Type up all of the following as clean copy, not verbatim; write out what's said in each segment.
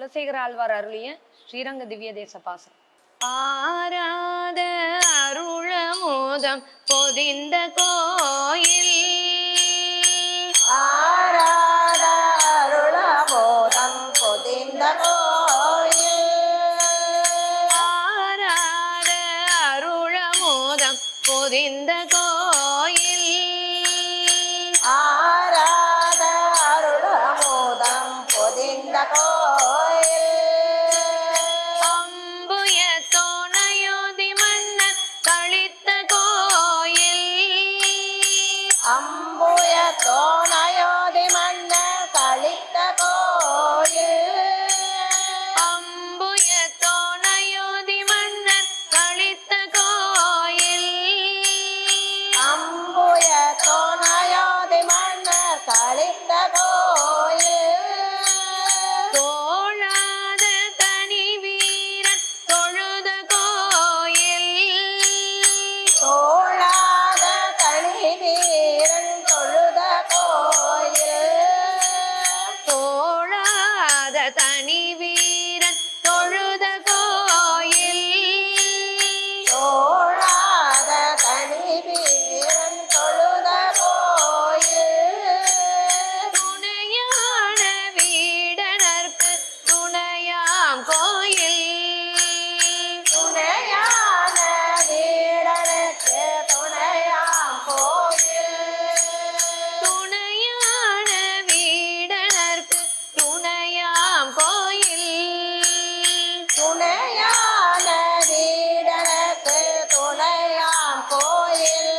குலசேகர ஆழ்வார் அருளிய ஸ்ரீரங்க திவ்ய தேச பாசனம். ஆராத அருளமோதம் பொதிந்த கோயில், ஆராத அருளமோதம் பொதிந்த கோயில், ஆராத அருளமோதம் பொதிந்த கோயில், ஆராத அருளமோதம் பொதிந்த கோயில், அம்புய தோணையோதி மன்னர் கழித்த கோயில், அம்புய தோணையோதி மன்னர் கழித்த கோயில், அம்புய தோணையோதி மன்னர் கழித்த கோயில், அம்புய தோணையோதி மன்னர் கழித்த கோயில், தோழாத தனி வீரன் தொழுத கோயில், தோழாத தனி வீரன் தொழுத கோயில், தோழாத தனி வீரன் தொழுத கோயில், தோழாத தனி வீரன் தொழுத கோயில், துணையான வீடனர்க்கு துணையாம் கோயில், துணையான வீரனுக்கு துணையாம் கோயில், துணையான வீடனர்க்கு துணையாம் கோயில், துணையான வீரனுக்கு துணையாம் கோயில்,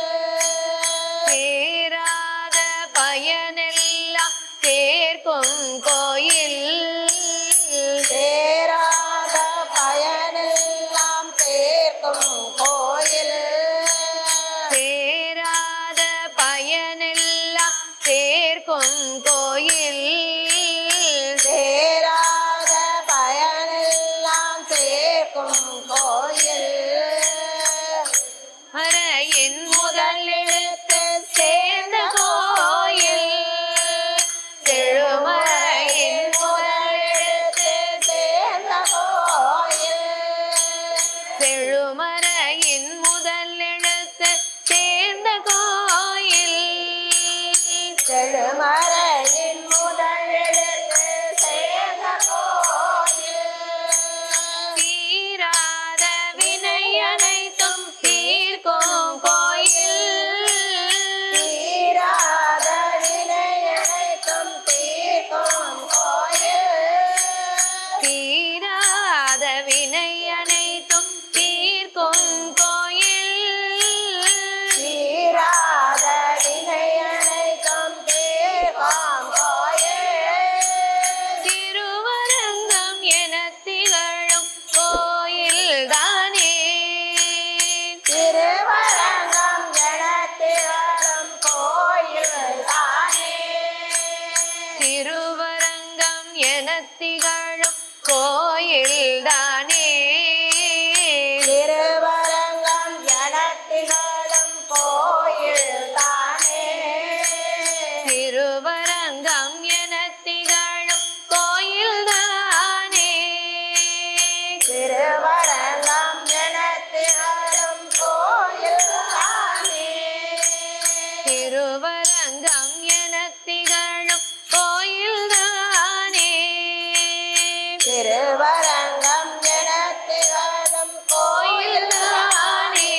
சேராத பயனெல்லாம் சேர்க்கும் கோயில், சேராத பயனெல்லாம் சேர்க்கும் கோயில், சேராத பயனெல்லாம் சேர்க்கும் கோயில், சேராத பயனெல்லாம் சேர்க்கும் கோயில், அறையின் முதல் எழுத்து சேர்ந்த கோயில், செழுமறையின் முதல் எழுத்து சேர்ந்த கோயில், செழுமறையின் முதல் எழுத்து சேர்ந்த கோயில், செழுமறையின் முதல் எழுத்து சேர்ந்த கோயில், தீராத வினை அனைத்தும் தீர்க்கும் கோயில், தீராத வினை அனைத்தும் தீர்க்கும் கோயில், தீராத வினை அனைத்தும் தீர்க்கும் கோயில், தீராத வினை அனைத்தும் தீர்க்கும் கோயில், திருவரங்கம் என திகழும் கோயில் தானே, திருவரங்கம் என திகழும் கோயில் தானே, திருவரங்கம் என திகழும் கோயில் தானே, திருவரங்கம் என திகழும் கோயில் தானே, திருவரங்கம் என திகழும் கோயில் தானே, திருவரங்கம் என திகழும் கோயில் தானே, திருவரங்கம் என திகழும் கோயில் தானே, திருவரங்கம் என திகழும் கோயில் தானே,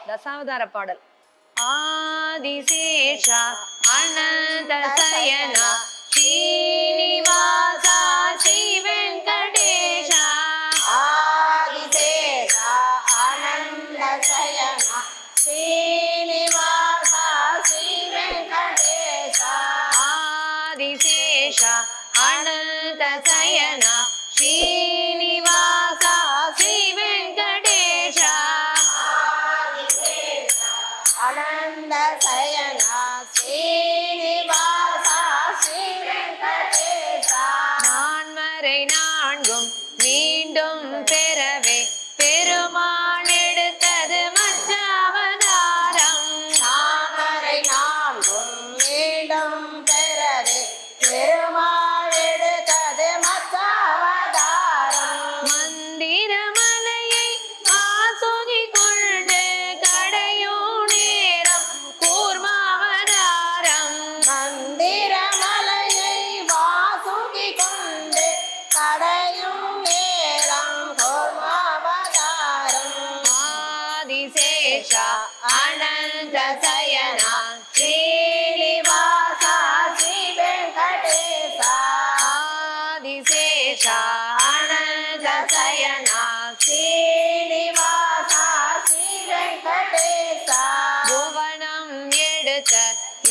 தசாவதார பாடல். ஆதிசேஷா அனந்த சயனா ஸ்ரீனிவாசா ஸ்ரீ வெங்கடேஷா, ஆதிசேஷா ஆனந்த சயனா ஸ்ரீனிவாசா ஸ்ரீ வெங்கடேஷா, ஆதிசேஷா அனந்த சயனா ஸ்ரீனிவாசா ஸ்ரீ வெங்கடேஷா, ஆனந்த சயனா ஸ்ரீனிவாசா ஸ்ரீ வெங்கடேஷா, நான்மறை நான்கும் மீண்டும் பெறவே பெருமாள் எடுத்தது மற்ற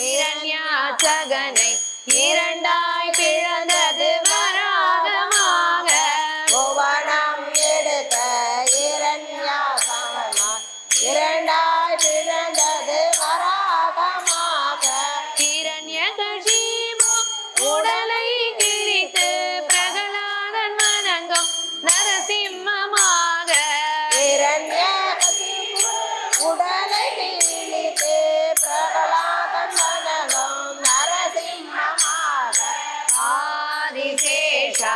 இரண்யாச்சகனை இரண்டாய் பிளந்தது வராகமாக புவனம் எடுத்த இரண்யாசகனாய் இரண்டாய் பிளந்தது வராகமாக இரண்யகசிபு உடலை கிழித்து பிரகலாதன் வணங்கும் நரசிம்மமாக இரண்யகசிபு உடலை கிழித்து பிரகலாதன் வணங்கும் நரசிம்மமாக ஆதிசேஷா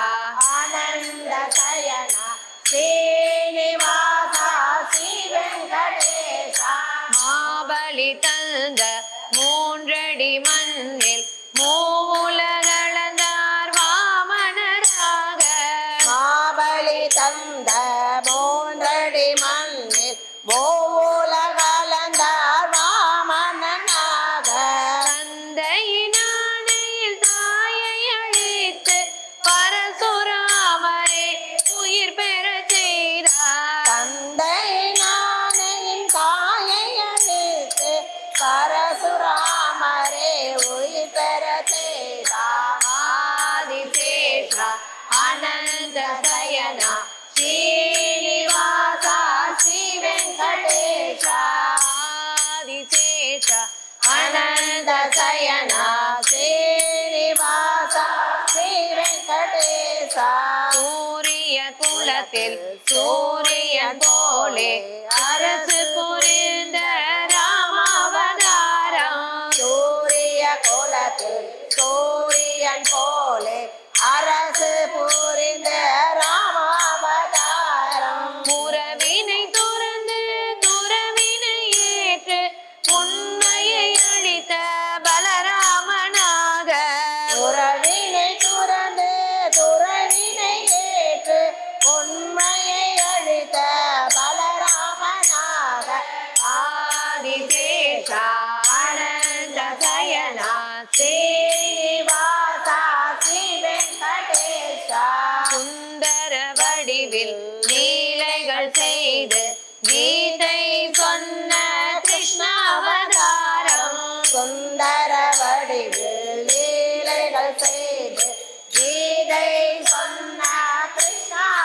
ஆனந்த சயனா ஸ்ரீனிவாசா ஸ்ரீ வெங்கடேசா மாபலி தந்த மூன்றடி மண்ணில் மூவுலகளந்தார் வாமனராக மாபலி தந்த மூன்றடி மண்ணில் மூவுலகளந்தார் வாமனனாக தந்தையின் ஆணையில் தாயை அழித்து பரசுராமரே உயிர் பெறச் செய்தார் தந்தை நானையின் தாயை அழித்து பரசுராமரே உயிர் பெற செய்தார் ஆதிசேஷா அனந்த சயனா ஸ்ரீனிவாசா ஸ்ரீ வெங்கடேஷா ஆதிசேஷா அனந்த சயனா ஸ்ரீனிவாசா ஸ்ரீ வெங்கடேசா சூரிய குலத்தில் சூரியன் போலே அரசு புரிந்த ராமாவதாரம் சூரிய குலத்தில் சூரியன் போலே அரசு புரிந்த ராமாவதாரம் உறவினை துறந்து துறவினை ஏற்று உண்மையை அளித்த பலராமனாக உறவினை துறந்து துறவினை ஏற்று உண்மையை அழித்த பலராமனாக ஆதிசேஷா ஆனந்த சயனா ஸ்ரீனிவாசா ஸ்ரீ வெங்கடேசா சுந்தர வடிவில் லீலைகள் செய்து கீதை சொன்ன கிருஷ்ணாவதாரம் சுந்தர வடிவில் லீலைகள் செய்து கீதை சொன்ன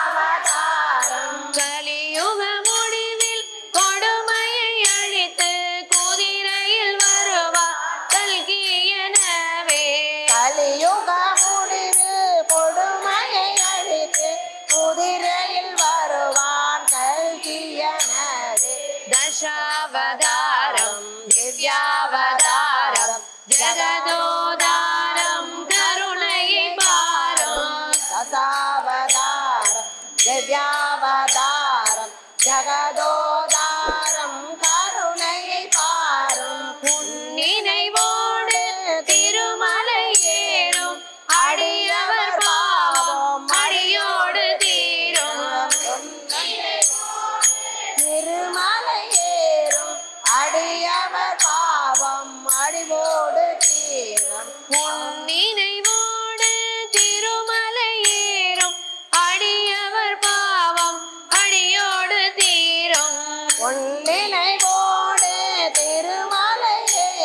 கிருஷ்ணாவதாரம் கலியுக முடிவில் கொடுமையை அழித்து குதிரையில் வருவார் கல்கி எனவே கலியுக முடிவில் கொடுமையை அழித்து குதிரையில் வருவான் கல்கியனவே தசாவதாரம் திவ்யாவதாரம் ஜகதோதாரம் கருணையை பாரும் தசாவதாரம் திவ்யாவதாரம் ஜகதோதாரம் கருணையை பாரும் நினைவோடு திருமலை ஏறும் அடியவர் பாவம் அடியோடு தீரும் திருமலை ஏறும் அடியவர் பாவம் அடிவோடு தீரும் நினைவோடு திருமலை ஏறும் அடியவர் பாவம் அடியோடு தீரும் நினைவோடு திருமலை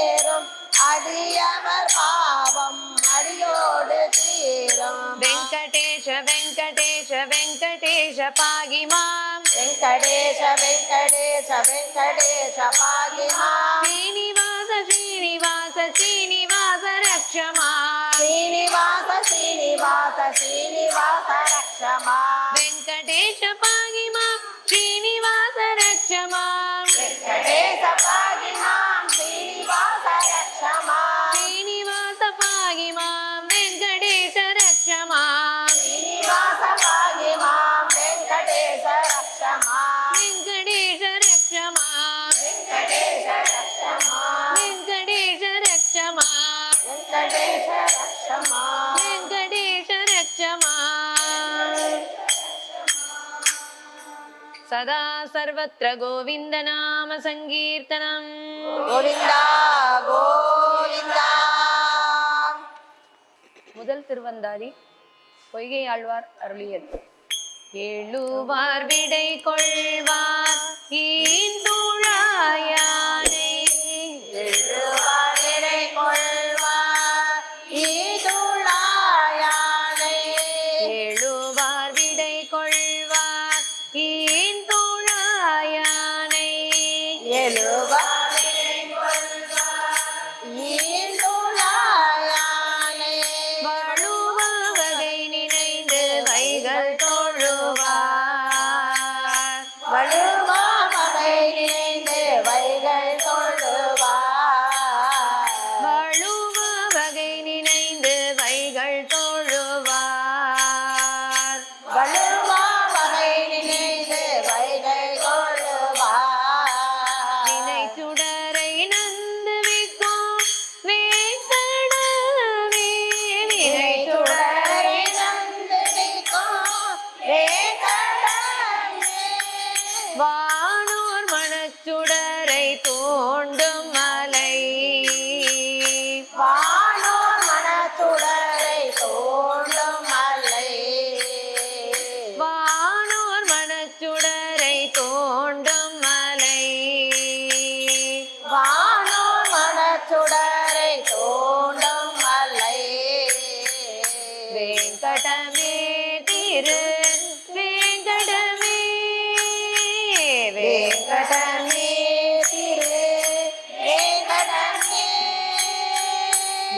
ஏறும் அடியவர் பாவம் அடியோடு தீரும் வெங்கடேஷ வெங்கடேஷ வெங்கடேஷ பாகிமாம் வெங்கடேஷ வெங்கடேஷ வெங்கடேஷ பாகிமா ஸ்ரீனிவாச ஸ்ரீனிவாச ஸ்ரீனிவாச ரக்ஷமா ஸ்ரீனிவாச ஸ்ரீனிவாச ஸ்ரீனிவாச ரக்ஷமா வெங்கடேஷ பாகிமாம் ஸ்ரீனிவாச ரக்ஷமா வெங்கடேஷ பாகிமாம் ஸ்ரீனிவாச ரக்ஷமா ஸ்ரீனிவாச பாகிமாம் வெங்கடேஷ ரக்ஷமா ஸ்ரீனிவாச பாகிமாம் வெங்கடேஷ ரக்ஷமா வெங்கடேஷ ரக்ஷமா வெங்கடேஷ ரக்ஷமா வெங்கடேஷ ரக்ஷமா வெங்கடேஷ ரக்ஷமா வெங்கடேஷ ரக்ஷமா சதா சர்வத்ர கோவிந்த நாம சங்கீர்த்தனம் கோவிந்தா கோவிந்தா. முதல் திருவந்தாதி பொய்கை ஆழ்வார் அருளியது. எழுவார் விடை கொள்வார் ஈந்துழாயானை எழுவார் விடை கொள்வார்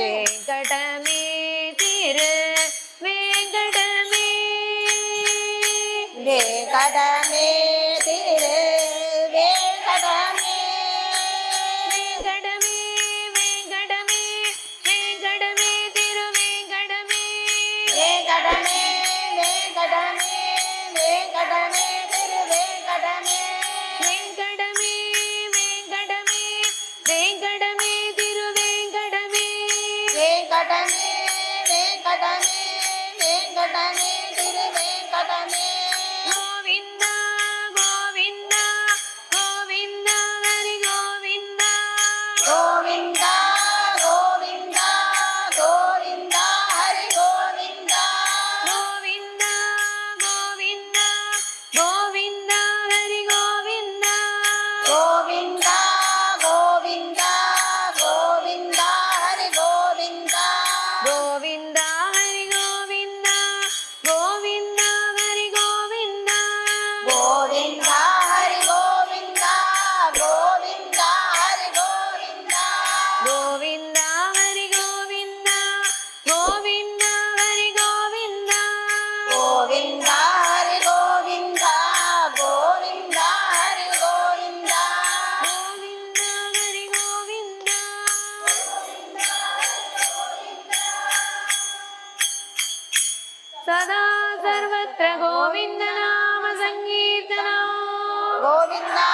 வேங்கடமே திரு வேங்கடமே வேங்கடமே திரு வேங்கடமே வேங்கடமே வேங்கடமே வேங்கடமே திரு வேங்கடமே வேங்கடமே வேங்கடமே வேங்கடமே திரு வேங்கடமே வேங்கடமே வேங்கடமே வேங்கடமே திரு வேங்கடமே வேங்கடமே வேங்கடமே வேங்கடமே திரு வேங்கடமே கோவிந்தா கோவிந்தா கோவிந்தா ஹரி கோவிந்தா கோவிந்தா கோவிந்தா கோவிந்தா ஹரி கோவிந்தா கோவிந்தா கோவிந்தா கோவிந்தா ஹரி கோவிந்தா கோவிந்தா கோவிந்தா கோவிந்தா ஹரி கோவிந்தா கோவிந்தா ஹரி கோவிந்தா கோவிந்தா ஹரி கோவிந்தா கோவிந்தா ஹரி கோவிந்தா கோவிந்தா ஹரி கோவிந்தா கோவிந்தா ஹரி கோவிந்தா கோவிந்தா ஹரி கோவிந்தா கோவிந்தா ஹரி கோவிந்தா கோவிந்தா ஹரி கோவிந்தா கோவிந்தா ஹரி கோவிந்தா சதா சர்வத்ர கோவிந்த நாம சங்கீர்த்தனம் கோவிந்தா